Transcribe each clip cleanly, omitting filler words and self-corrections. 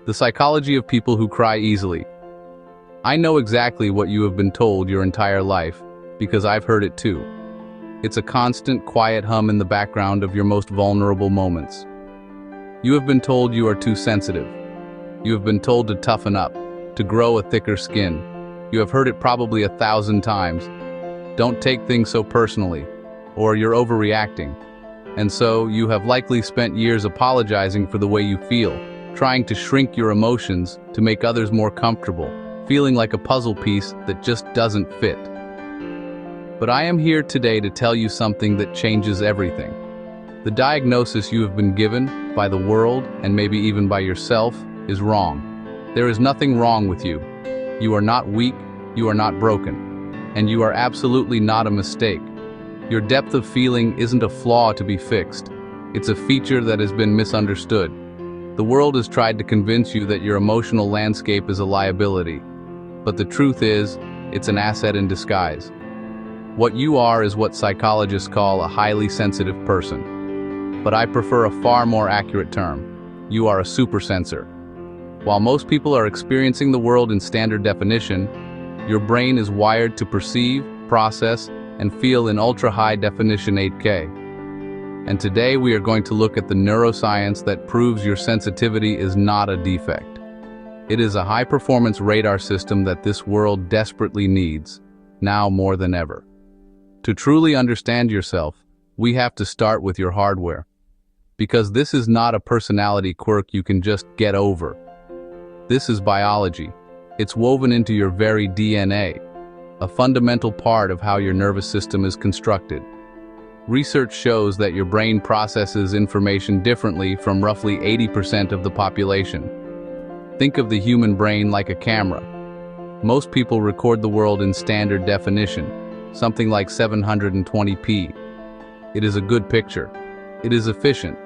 The psychology of people who cry easily. I know exactly what you have been told your entire life, because I've heard it too. It's a constant, quiet hum in the background of your most vulnerable moments. You have been told you are too sensitive. You have been told to toughen up, to grow a thicker skin. You have heard it probably 1,000 times. Don't take things so personally, or you're overreacting. And so, you have likely spent years apologizing for the way you feel, trying to shrink your emotions to make others more comfortable, feeling like a puzzle piece that just doesn't fit. But I am here today to tell you something that changes everything. The diagnosis you have been given, by the world, and maybe even by yourself, is wrong. There is nothing wrong with you. You are not weak, you are not broken, and you are absolutely not a mistake. Your depth of feeling isn't a flaw to be fixed. It's a feature that has been misunderstood. The world has tried to convince you that your emotional landscape is a liability. But the truth is, it's an asset in disguise. What you are is what psychologists call a highly sensitive person. But I prefer a far more accurate term. You are a supersensor. While most people are experiencing the world in standard definition, your brain is wired to perceive, process, and feel in ultra-high definition 8K. And today we are going to look at the neuroscience that proves your sensitivity is not a defect. It is a high-performance radar system that this world desperately needs, now more than ever. To truly understand yourself, we have to start with your hardware. Because this is not a personality quirk you can just get over. This is biology. It's woven into your very DNA, a fundamental part of how your nervous system is constructed. Research shows that your brain processes information differently from roughly 80% of the population. Think of the human brain like a camera. Most people record the world in standard definition, something like 720p. It is a good picture. It is efficient.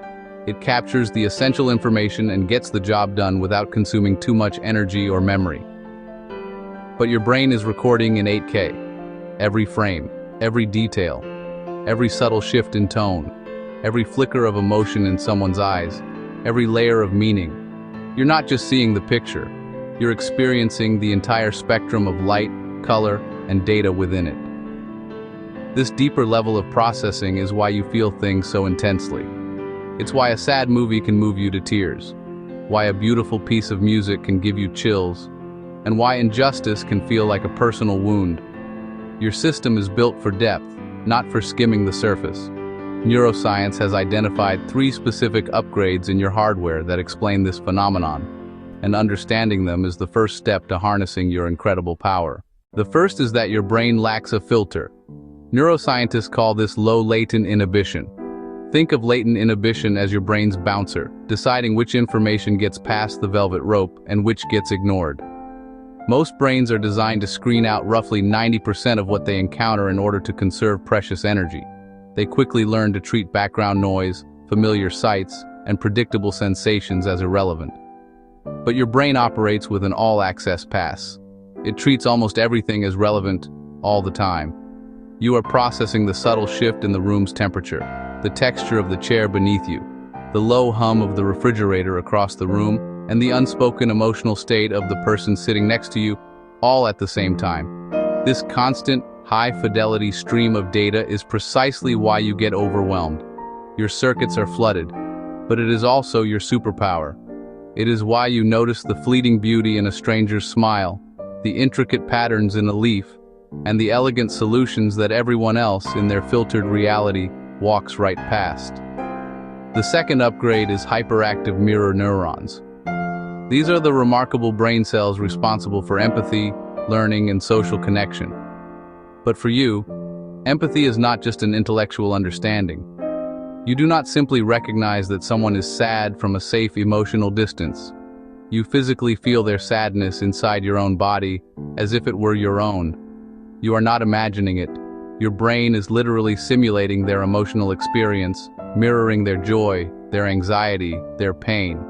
It captures the essential information and gets the job done without consuming too much energy or memory. But your brain is recording in 8K. Every frame, every detail, every subtle shift in tone, every flicker of emotion in someone's eyes, every layer of meaning. You're not just seeing the picture, you're experiencing the entire spectrum of light, color, and data within it. This deeper level of processing is why you feel things so intensely. It's why a sad movie can move you to tears, why a beautiful piece of music can give you chills, and why injustice can feel like a personal wound. Your system is built for depth, not for skimming the surface. Neuroscience has identified 3 specific upgrades in your hardware that explain this phenomenon, and understanding them is the first step to harnessing your incredible power. The first is that your brain lacks a filter. Neuroscientists call this low-latent inhibition. Think of latent inhibition as your brain's bouncer, deciding which information gets past the velvet rope and which gets ignored. Most brains are designed to screen out roughly 90% of what they encounter in order to conserve precious energy. They quickly learn to treat background noise, familiar sights, and predictable sensations as irrelevant. But your brain operates with an all-access pass. It treats almost everything as relevant, all the time. You are processing the subtle shift in the room's temperature, the texture of the chair beneath you, the low hum of the refrigerator across the room, and the unspoken emotional state of the person sitting next to you, all at the same time. This constant, high-fidelity stream of data is precisely why you get overwhelmed. Your circuits are flooded, but it is also your superpower. It is why you notice the fleeting beauty in a stranger's smile, the intricate patterns in a leaf, and the elegant solutions that everyone else in their filtered reality walks right past. The second upgrade is hyperactive mirror neurons. These are the remarkable brain cells responsible for empathy, learning, and social connection. But for you, empathy is not just an intellectual understanding. You do not simply recognize that someone is sad from a safe emotional distance. You physically feel their sadness inside your own body, as if it were your own. You are not imagining it. Your brain is literally simulating their emotional experience, mirroring their joy, their anxiety, their pain.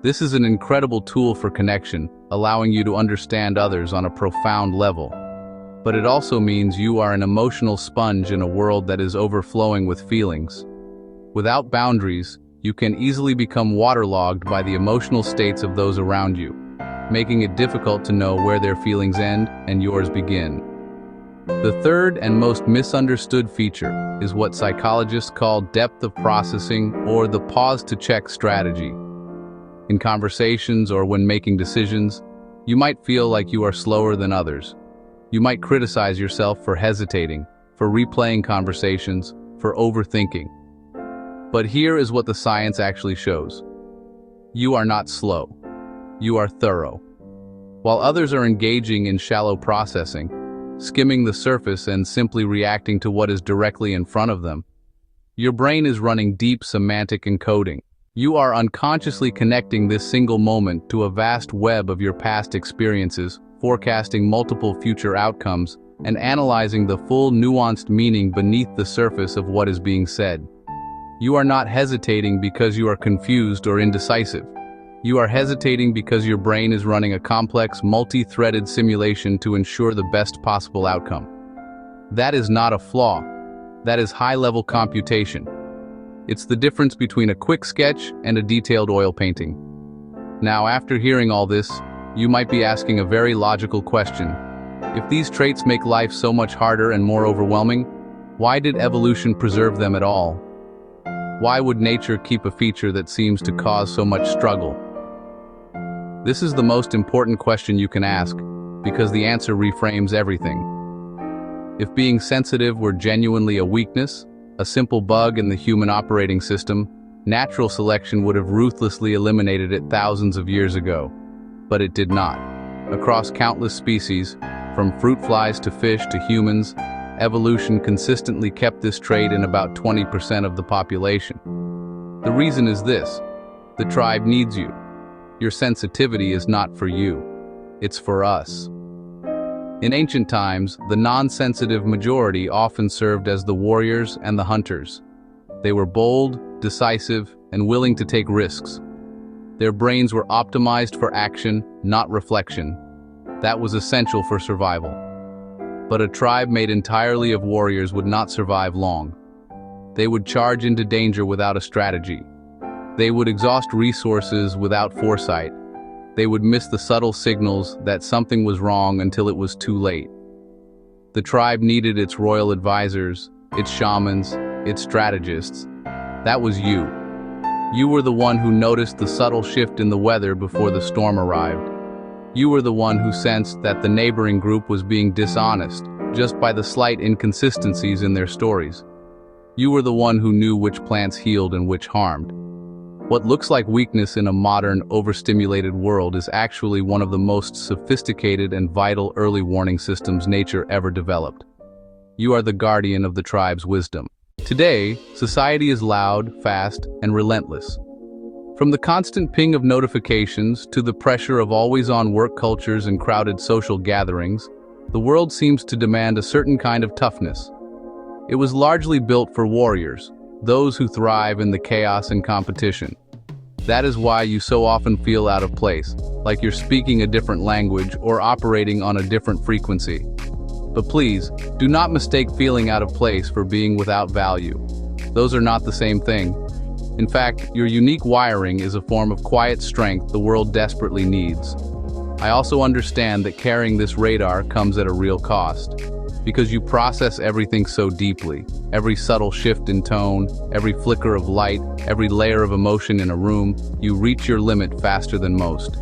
This is an incredible tool for connection, allowing you to understand others on a profound level. But it also means you are an emotional sponge in a world that is overflowing with feelings. Without boundaries, you can easily become waterlogged by the emotional states of those around you, making it difficult to know where their feelings end and yours begin. The third and most misunderstood feature is what psychologists call depth of processing, or the pause-to-check strategy. In conversations or when making decisions, you might feel like you are slower than others. You might criticize yourself for hesitating, for replaying conversations, for overthinking. But here is what the science actually shows. You are not slow. You are thorough. While others are engaging in shallow processing, skimming the surface and simply reacting to what is directly in front of them, your brain is running deep semantic encoding. You are unconsciously connecting this single moment to a vast web of your past experiences, forecasting multiple future outcomes, and analyzing the full nuanced meaning beneath the surface of what is being said. You are not hesitating because you are confused or indecisive. You are hesitating because your brain is running a complex, multi-threaded simulation to ensure the best possible outcome. That is not a flaw. That is high-level computation. It's the difference between a quick sketch and a detailed oil painting. Now, after hearing all this, you might be asking a very logical question. If these traits make life so much harder and more overwhelming, why did evolution preserve them at all? Why would nature keep a feature that seems to cause so much struggle? This is the most important question you can ask, because the answer reframes everything. If being sensitive were genuinely a weakness, a simple bug in the human operating system, natural selection would have ruthlessly eliminated it thousands of years ago. But it did not. Across countless species, from fruit flies to fish to humans, evolution consistently kept this trait in about 20% of the population. The reason is this: the tribe needs you. Your sensitivity is not for you. It's for us. In ancient times, the non-sensitive majority often served as the warriors and the hunters. They were bold, decisive, and willing to take risks. Their brains were optimized for action, not reflection. That was essential for survival. But a tribe made entirely of warriors would not survive long. They would charge into danger without a strategy. They would exhaust resources without foresight. They would miss the subtle signals that something was wrong until it was too late. The tribe needed its royal advisors, its shamans, its strategists. That was you. You were the one who noticed the subtle shift in the weather before the storm arrived. You were the one who sensed that the neighboring group was being dishonest just by the slight inconsistencies in their stories. You were the one who knew which plants healed and which harmed. What looks like weakness in a modern, overstimulated world is actually one of the most sophisticated and vital early warning systems nature ever developed. You are the guardian of the tribe's wisdom. Today, society is loud, fast, and relentless. From the constant ping of notifications to the pressure of always-on work cultures and crowded social gatherings, the world seems to demand a certain kind of toughness. It was largely built for warriors, those who thrive in the chaos and competition. That is why you so often feel out of place, like you're speaking a different language or operating on a different frequency. But please, do not mistake feeling out of place for being without value. Those are not the same thing. In fact, your unique wiring is a form of quiet strength the world desperately needs. I also understand that carrying this radar comes at a real cost. Because you process everything so deeply, every subtle shift in tone, every flicker of light, every layer of emotion in a room, you reach your limit faster than most.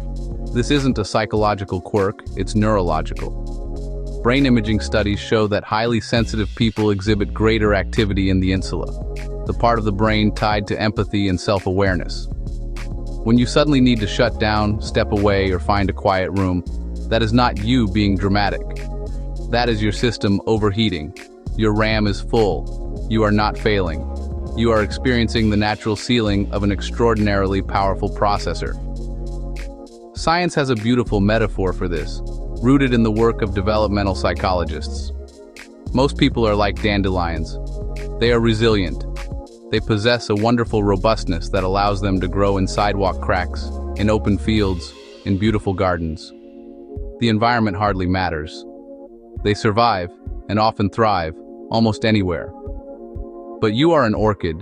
This isn't a psychological quirk, it's neurological. Brain imaging studies show that highly sensitive people exhibit greater activity in the insula, the part of the brain tied to empathy and self-awareness. When you suddenly need to shut down, step away, or find a quiet room, that is not you being dramatic. That is your system overheating. Your RAM is full. You are not failing. You are experiencing the natural ceiling of an extraordinarily powerful processor. Science has a beautiful metaphor for this, rooted in the work of developmental psychologists. Most people are like dandelions. They are resilient. They possess a wonderful robustness that allows them to grow in sidewalk cracks, in open fields, in beautiful gardens. The environment hardly matters. They survive, and often thrive, almost anywhere. But you are an orchid.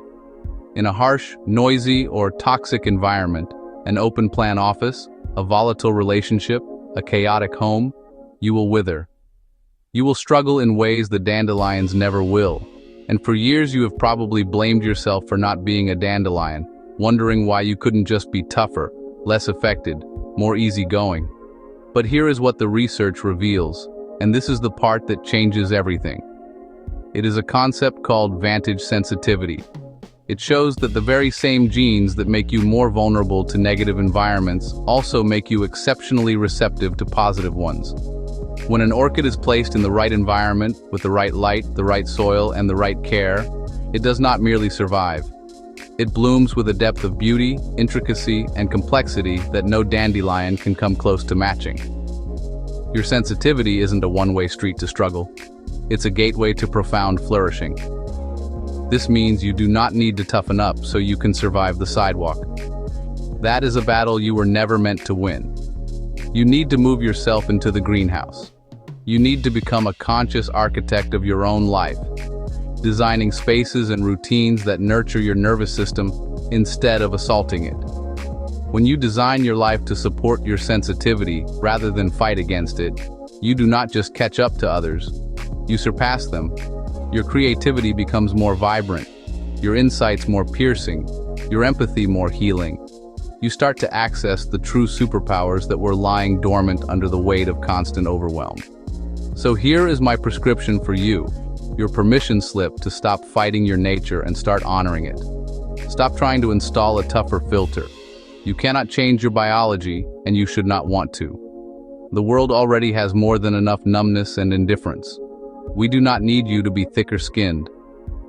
In a harsh, noisy, or toxic environment, an open-plan office, a volatile relationship, a chaotic home, you will wither. You will struggle in ways the dandelions never will. And for years you have probably blamed yourself for not being a dandelion, wondering why you couldn't just be tougher, less affected, more easygoing. But here is what the research reveals, and this is the part that changes everything. It is a concept called vantage sensitivity. It shows that the very same genes that make you more vulnerable to negative environments also make you exceptionally receptive to positive ones. When an orchid is placed in the right environment, with the right light, the right soil, and the right care, it does not merely survive. It blooms with a depth of beauty, intricacy, and complexity that no dandelion can come close to matching. Your sensitivity isn't a one-way street to struggle. It's a gateway to profound flourishing. This means you do not need to toughen up so you can survive the sidewalk. That is a battle you were never meant to win. You need to move yourself into the greenhouse. You need to become a conscious architect of your own life, designing spaces and routines that nurture your nervous system instead of assaulting it. When you design your life to support your sensitivity rather than fight against it, you do not just catch up to others, you surpass them. Your creativity becomes more vibrant, your insights more piercing, your empathy more healing. You start to access the true superpowers that were lying dormant under the weight of constant overwhelm. So here is my prescription for you, your permission slip to stop fighting your nature and start honoring it. Stop trying to install a tougher filter. You cannot change your biology, and you should not want to. The world already has more than enough numbness and indifference. We do not need you to be thicker-skinned.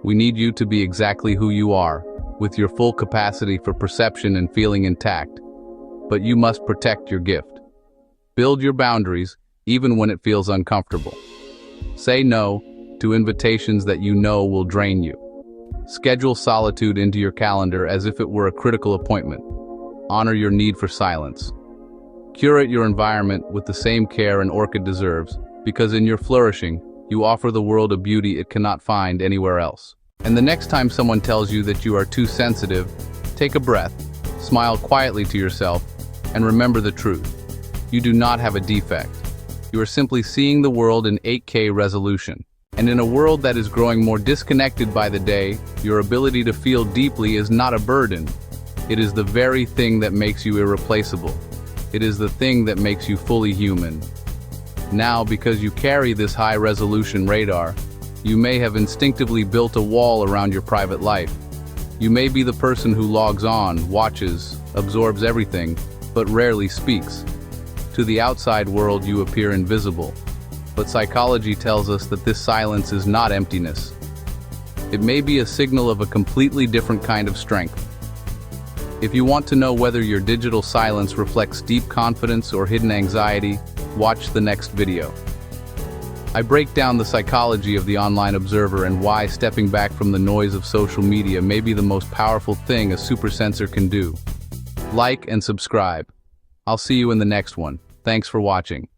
We need you to be exactly who you are, with your full capacity for perception and feeling intact. But you must protect your gift. Build your boundaries, even when it feels uncomfortable. Say no to invitations that you know will drain you. Schedule solitude into your calendar as if it were a critical appointment. Honor your need for silence. Curate your environment with the same care an orchid deserves, because in your flourishing, you offer the world a beauty it cannot find anywhere else. And the next time someone tells you that you are too sensitive, take a breath, smile quietly to yourself, and remember the truth. You do not have a defect. You are simply seeing the world in 8K resolution. And in a world that is growing more disconnected by the day, your ability to feel deeply is not a burden. It is the very thing that makes you irreplaceable. It is the thing that makes you fully human. Now, because you carry this high-resolution radar, you may have instinctively built a wall around your private life. You may be the person who logs on, watches, absorbs everything, but rarely speaks. To the outside world, you appear invisible. But psychology tells us that this silence is not emptiness. It may be a signal of a completely different kind of strength. If you want to know whether your digital silence reflects deep confidence or hidden anxiety, watch the next video. I break down the psychology of the online observer and why stepping back from the noise of social media may be the most powerful thing a super sensor can do. Like and subscribe. I'll see you in the next one. Thanks for watching.